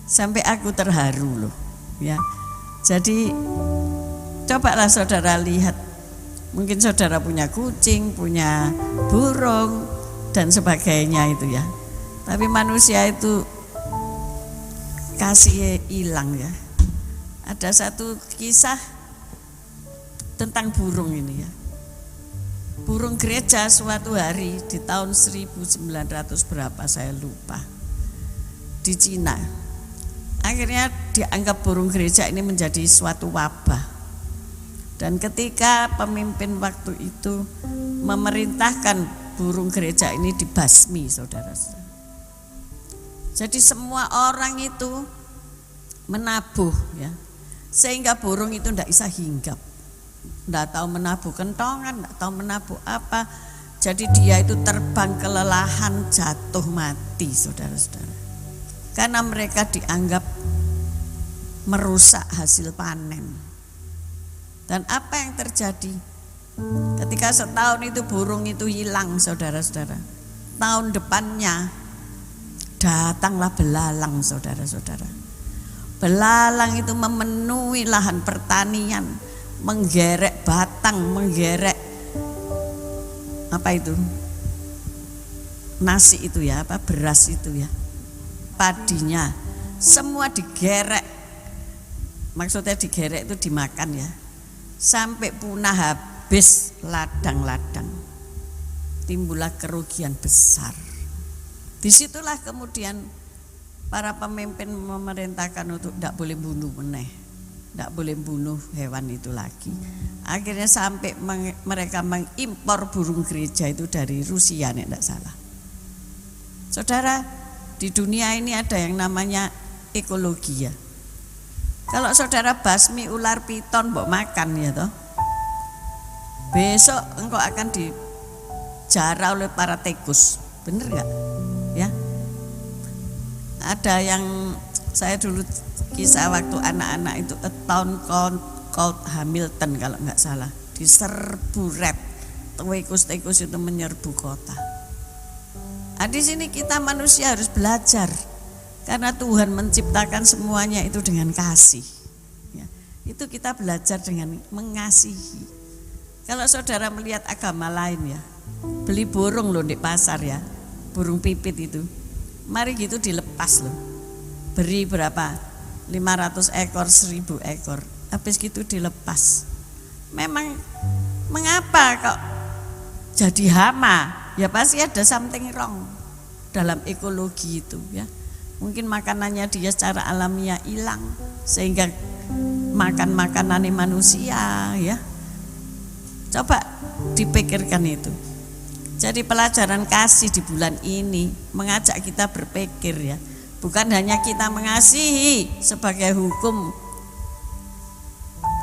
Sampai aku terharu loh ya. Jadi cobalah saudara lihat, mungkin saudara punya kucing, punya burung dan sebagainya itu ya. Tapi manusia itu kasih hilang ya. Ada satu kisah tentang burung ini ya. Burung gereja suatu hari di tahun 1900 berapa saya lupa, di Cina. Akhirnya dianggap burung gereja ini menjadi suatu wabah. Dan ketika pemimpin waktu itu memerintahkan burung gereja ini dibasmi, saudara-saudara. Jadi semua orang itu menabuh ya, sehingga burung itu tidak bisa hinggap, tidak tahu menabuh kentongan, tidak tahu menabuh apa. Jadi dia itu terbang kelelahan, jatuh mati, saudara-saudara. Karena mereka dianggap merusak hasil panen. Dan apa yang terjadi? Ketika setahun itu burung itu hilang, saudara-saudara. Tahun depannya datanglah belalang, saudara-saudara. Belalang itu memenuhi lahan pertanian, menggerek batang, menggerek apa itu? Nasi itu ya, apa beras itu ya. Padinya semua digerek. Maksudnya digerek itu dimakan ya. Sampai punah habis ladang-ladang. Timbullah kerugian besar. Disitulah kemudian para pemimpin memerintahkan untuk tidak boleh bunuh meneh, tidak boleh bunuh hewan itu lagi. Akhirnya sampai mereka mengimpor burung gereja itu dari Rusia, nek tidak salah. Saudara, di dunia ini ada yang namanya ekologi ya. Kalau saudara basmi ular piton mbok makan ya toh, besok engkau akan dijarah oleh para tikus, bener nggak? Ya, ada yang saya dulu kisah waktu anak-anak itu A Town Called Hamilton kalau nggak salah, diserbu rat, tikus itu menyerbu kota. Nah, di sini kita manusia harus belajar. Karena Tuhan menciptakan semuanya itu dengan kasih ya, itu kita belajar dengan mengasihi. Kalau saudara melihat agama lain ya, beli burung loh di pasar ya, burung pipit itu, mari gitu dilepas loh, beri berapa, 500 ekor, 1000 ekor, habis gitu dilepas. Memang mengapa kok jadi hama? Ya pasti ada something wrong dalam ekologi itu ya. Mungkin makanannya dia secara alamiah hilang sehingga makan makanannya manusia ya. Coba dipikirkan itu. Jadi pelajaran kasih di bulan ini mengajak kita berpikir ya. Bukan hanya kita mengasihi sebagai hukum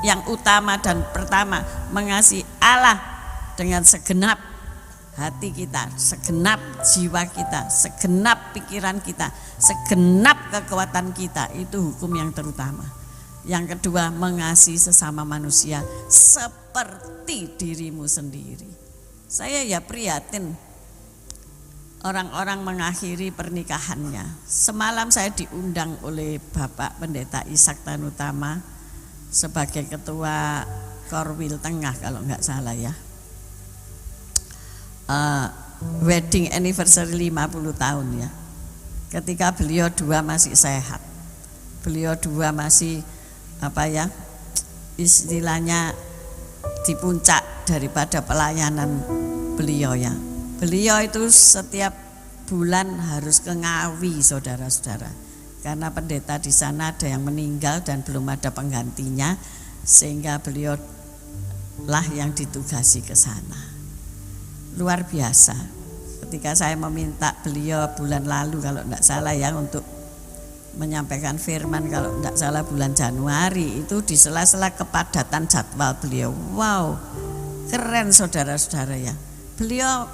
yang utama dan pertama, mengasihi Allah dengan segenap hati kita, segenap jiwa kita, segenap pikiran kita, segenap kekuatan kita, itu hukum yang terutama. Yang kedua, mengasihi sesama manusia seperti dirimu sendiri. Saya ya prihatin orang-orang mengakhiri pernikahannya. Semalam saya diundang oleh Bapak Pendeta Ishak Tanutama sebagai ketua Korwil Tengah kalau nggak salah ya. Wedding anniversary 50 tahun ya. Ketika beliau dua masih sehat, beliau dua masih istilahnya di puncak daripada pelayanan beliau ya. Beliau itu setiap bulan harus ke Ngawi saudara-saudara, karena pendeta di sana ada yang meninggal dan belum ada penggantinya, sehingga beliau lah yang ditugasi ke sana. Luar biasa. Ketika saya meminta beliau bulan lalu kalau tidak salah ya untuk menyampaikan firman, kalau tidak salah bulan Januari, itu di sela-sela kepadatan jadwal beliau. Wow, keren saudara-saudara ya. Beliau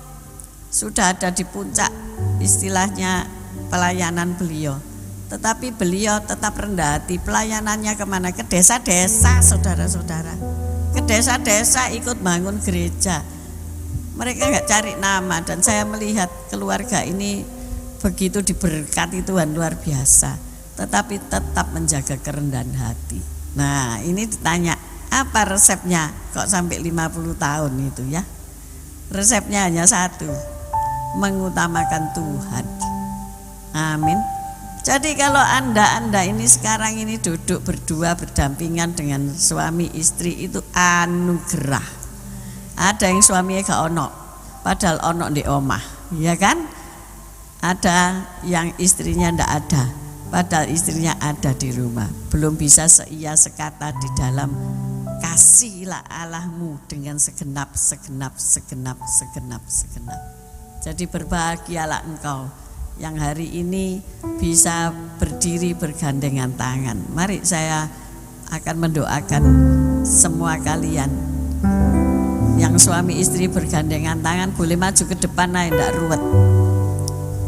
sudah ada di puncak istilahnya pelayanan beliau, tetapi beliau tetap rendah hati. Pelayanannya kemana? Ke desa-desa saudara-saudara, ke desa-desa ikut bangun gereja. Mereka nggak cari nama, dan saya melihat keluarga ini begitu diberkati Tuhan luar biasa, tetapi tetap menjaga kerendahan hati. Nah ini ditanya apa resepnya kok sampai 50 tahun itu ya. Resepnya hanya satu, mengutamakan Tuhan. Amin. Jadi kalau anda ini sekarang ini duduk berdua berdampingan dengan suami istri, itu anugerah. Ada yang suaminya gak ono, padahal ono di omah, ya kan? Ada yang istrinya ndak ada, padahal istrinya ada di rumah. Belum bisa seia sekata di dalam kasihilah Allahmu dengan segenap. Jadi berbahagialah engkau yang hari ini bisa berdiri bergandengan tangan. Mari saya akan mendoakan semua kalian. Yang suami istri bergandengan tangan boleh maju ke depan, ndak ruwet.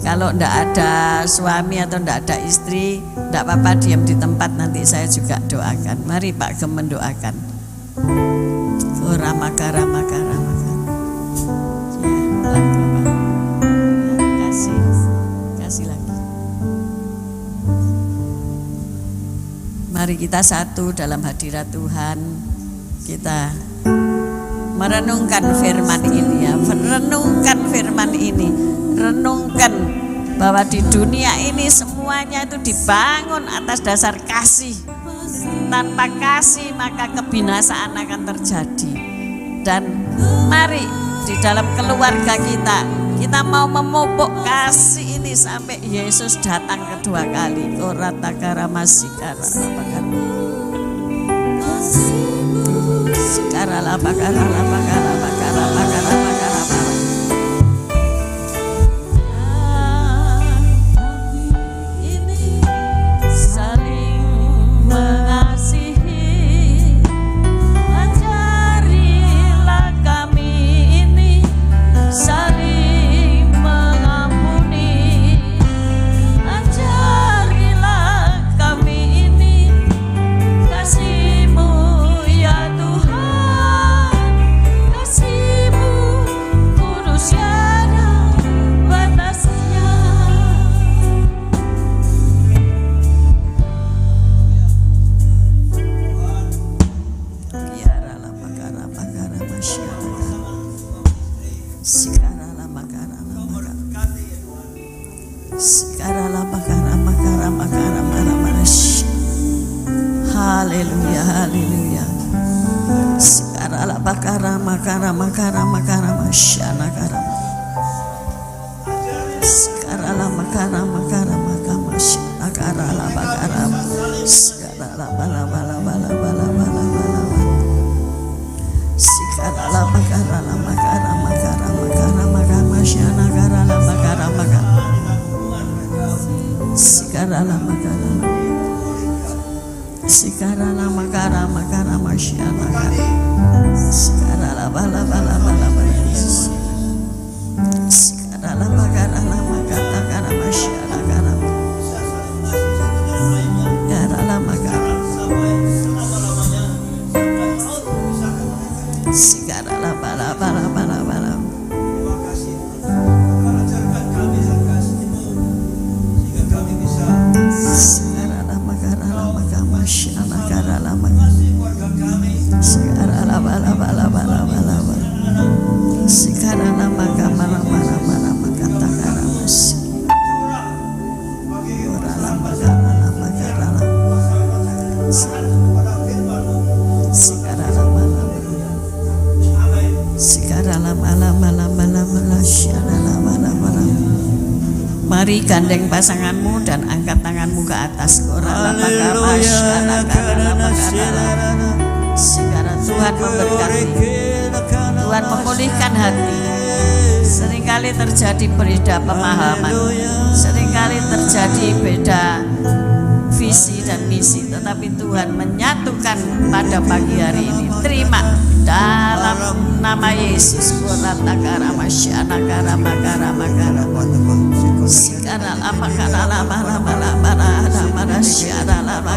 Kalau ndak ada suami atau ndak ada istri, ndak apa-apa, diam di tempat, nanti saya juga doakan. Mari Pak Gem mendoakan. Ramaka. Kasih lagi. Mari kita satu dalam hadirat Tuhan, kita merenungkan firman ini ya, renungkan firman ini, renungkan bahwa di dunia ini semuanya itu dibangun atas dasar kasih. Tanpa kasih maka kebinasaan akan terjadi. Dan mari di dalam keluarga kita mau memupuk kasih ini sampai Yesus datang kedua kali. Ini saling mengasihi. Haleluya, haleluya. Sekarang bakara makara makara makara masyana kara. Sekarang makara makara makara masyana kara la bakara. Sekarang bala bala bala bala bala bala. Sekarang bakara la makara makara makara makara masyana kara la bakara makara. Sekarang makara. Sekarang makara makara masyana kara. Sekarang bala bala bala bala. Sekarang makara makara kara masyana kara. Sekarang makara. Sekarang bala bala bala bala. Mari gandeng pasanganmu dan angkat tanganmu ke atas. Sekarang Tuhan memberkati, Tuhan memulihkan hati. Seringkali terjadi beda pemahaman, seringkali terjadi beda visi dan misi, tetapi Tuhan menyatukan pada pagi hari ini. Terima dalam nama Yesus.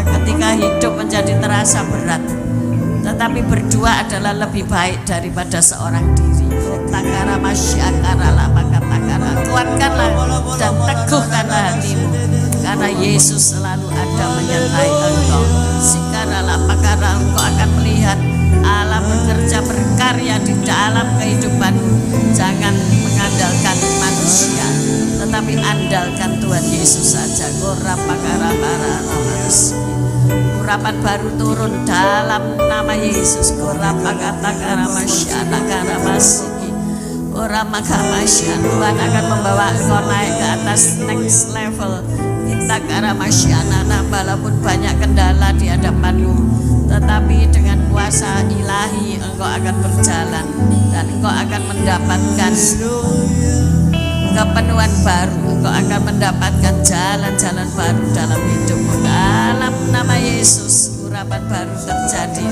Ketika hidup menjadi terasa berat, tetapi berdua adalah lebih baik daripada seorang diri. Kuatkanlah dan teguhkanlah hatimu, karena Yesus selalu ada menyertai engkau. Karena engkau akan melihat Allah bekerja berkarya di dalam kehidupanmu. Jangan mengandalkan manusia, tetapi andalkan Tuhan Yesus saja. Urapan baru turun dalam nama Yesus. Tuhan akan membawa engkau naik ke atas next level. Walaupun banyak kendala di hadapanmu, tetapi dengan kuasa ilahi engkau akan berjalan dan engkau akan mendapatkan kepenuhan baru. Engkau akan mendapatkan jalan-jalan baru dalam hidupmu. Dalam nama Yesus, urapan baru terjadi.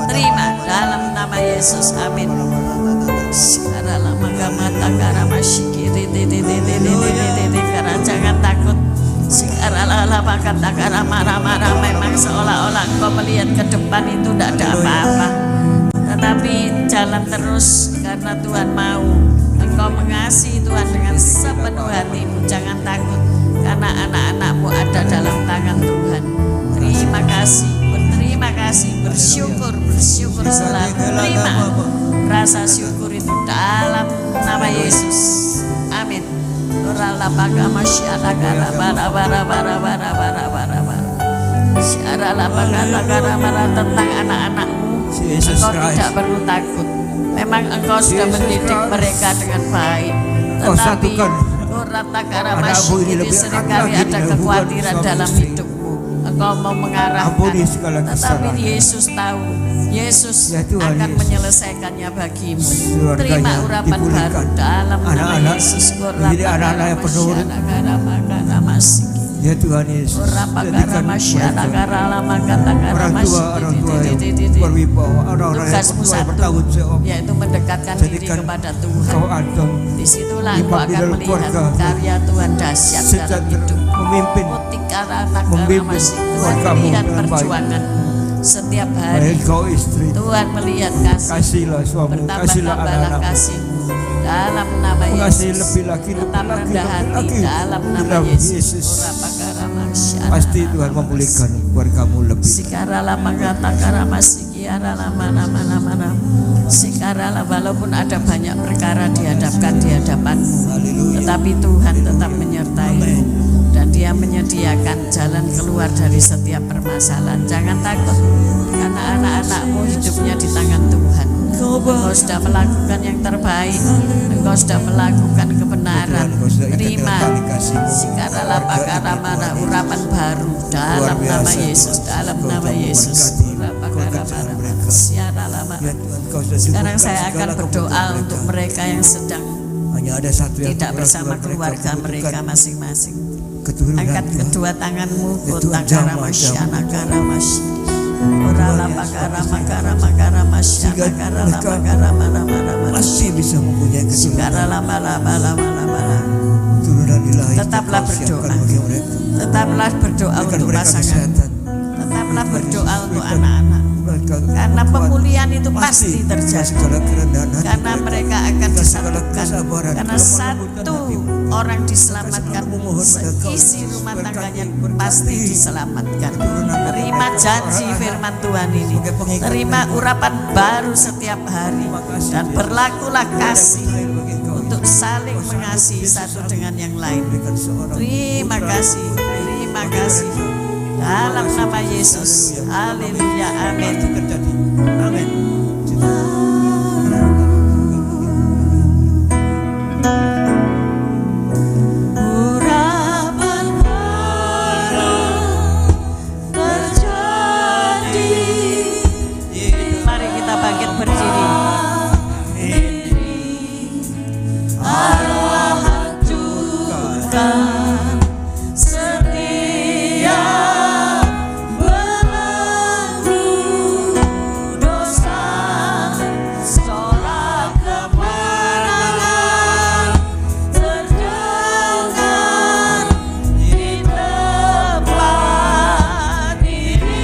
Terima dalam nama Yesus. Amin. Jangan takut. Memang seolah-olah engkau melihat ke depan itu tidak ada apa-apa, tetapi jalan terus karena Tuhan mau. Engkau mengasihi Tuhan dengan sepenuh hatimu. Jangan takut, karena anak-anakmu ada dalam tangan Tuhan. Terima kasih, berterima kasih, bersyukur selalu. Terima rasa syukur itu dalam nama Yesus. Amin. Tentang anak-anakmu, engkau tidak perlu takut. Memang engkau sudah mendidik mereka dengan baik, tetapi seringkali ada kekhawatiran dalam hidupmu. Engkau mau mengarahkan, tetapi Yesus tahu, Yesus akan menyelesaikannya bagimu. Terima urapan baru dalam nama Yesus. Jadi anak-anak yang penurut. Ya Tuhan Yesus, jadikan orang tua yang berwibawa, orang-orang yang berdoa bertanggung jawab, yaitu mendekatkan diri kepada Tuhan. Disitulah engkau akan melihat karya Tuhan dahsyat dalam hidup. Memimpin Tuhan melihat perjuangan setiap hari. Tuhan melihat kasih, bertambah-tambahlah kasih dalam nama Yesus. Tetap rendah hati dalam nama Yesus. Pasti Tuhan memulihkan keluargamu lebih. Sekarang mengatakan masih Sekarang walaupun ada banyak perkara dihadapkan di hadapanmu, tetapi Tuhan tetap menyertai dan Dia menyediakan jalan keluar dari setiap permasalahan. Jangan takut, karena anak-anakmu hidupnya di tangan Tuhan. Engkau sudah melakukan yang terbaik, engkau sudah melakukan kebenaran. Terima urapan baru dalam nama Yesus, dalam nama Yesus. Sekarang saya akan berdoa untuk mereka yang sedang tidak bersama keluarga mereka masing-masing. Angkat kedua tanganmu, masih bisa mempunyai tetaplah berdoa, tetaplah berdoa untuk pasangan, tetaplah berdoa untuk anak-anak, karena pemulihan itu pasti terjadi, karena mereka akan disatukan, karena satu orang diselamatkan, seisi rumah tangganya pasti diselamatkan. Terima janji firman Tuhan ini, terima urapan baru setiap hari, dan berlakulah kasih untuk saling mengasihi satu dengan yang lain. Terima kasih, terima kasih. Dalam nama Yesus, haleluya, amin. Amin. Urapan baru terjadi. Mari kita bangkit berdiri. Allah Tuhan setia belenggu dosa, sorak kemenangan terdengar di tempat ini.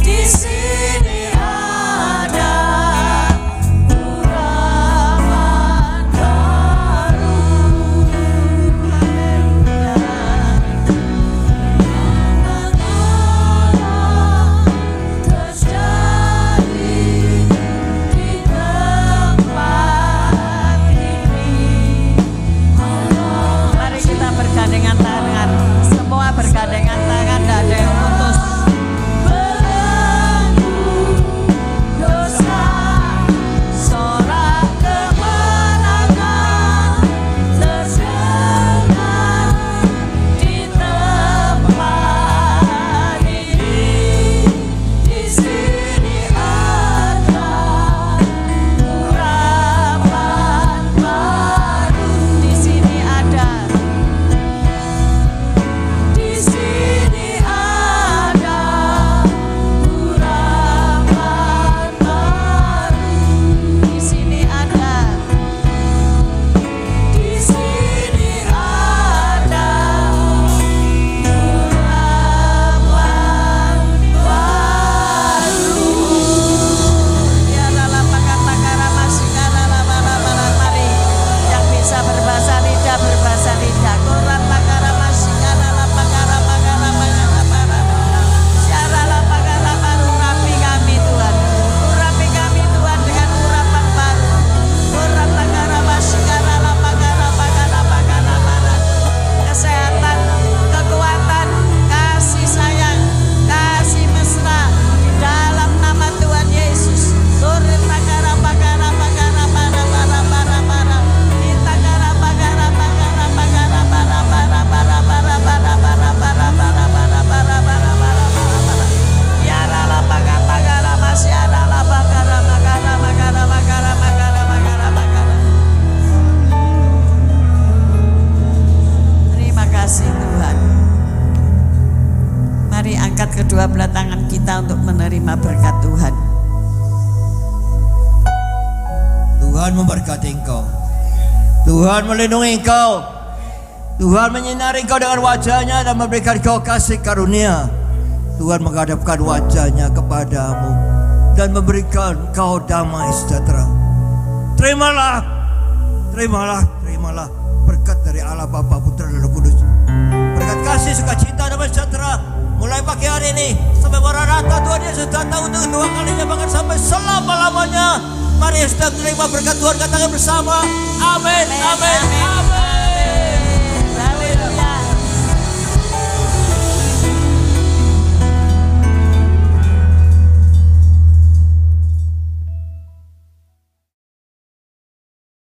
Di sini ada urapan baru. Mari kita bergandengan tangan, semua bergandengan tangan, tidak ada yang putus. Belenggu dosa, sorak kemenangan terdengar di tempat ini. Di sini ada urapan baru. Di sini ada. Di sini ada urapan baru. Di sini ada. Di sini ada urapan baru. Ya dalam pakar-pakar masikana lama-lama, mari yang bisa berbahasa lidah berbahasa lidah. Quran pakar masikana lama-pakar-pakar urapi kami Tuhan, urapi kami Tuhan dengan urapan baru. Quran pakar masikana lama-pakar kesehatan, kekuatan, kasih sayang, kasih mesra di dalam nama Tuhan Yesus. Quran pakar Terima kasih Tuhan. Mari angkat kedua belah tangan kita untuk menerima berkat Tuhan. Tuhan memberkati engkau, Tuhan melindungi engkau, Tuhan menyinari engkau dengan wajahnya dan memberikan engkau kasih karunia. Tuhan menghadapkan wajahnya kepadamu dan memberikan engkau damai sejahtera. Terimalah, terimalah, terimalah berkat dari Allah Bapa, Putra dan Roh Kudus. Berkat kasih, sukacita, damai sejahtera mulai pagi hari ini. Sampai Maranatha Tuhan Yesus datang untuk kedua kalinya, bahkan sampai selama-lamanya. Mari sudah terima berkat Tuhan, katakan bersama. Amin, amin, amin.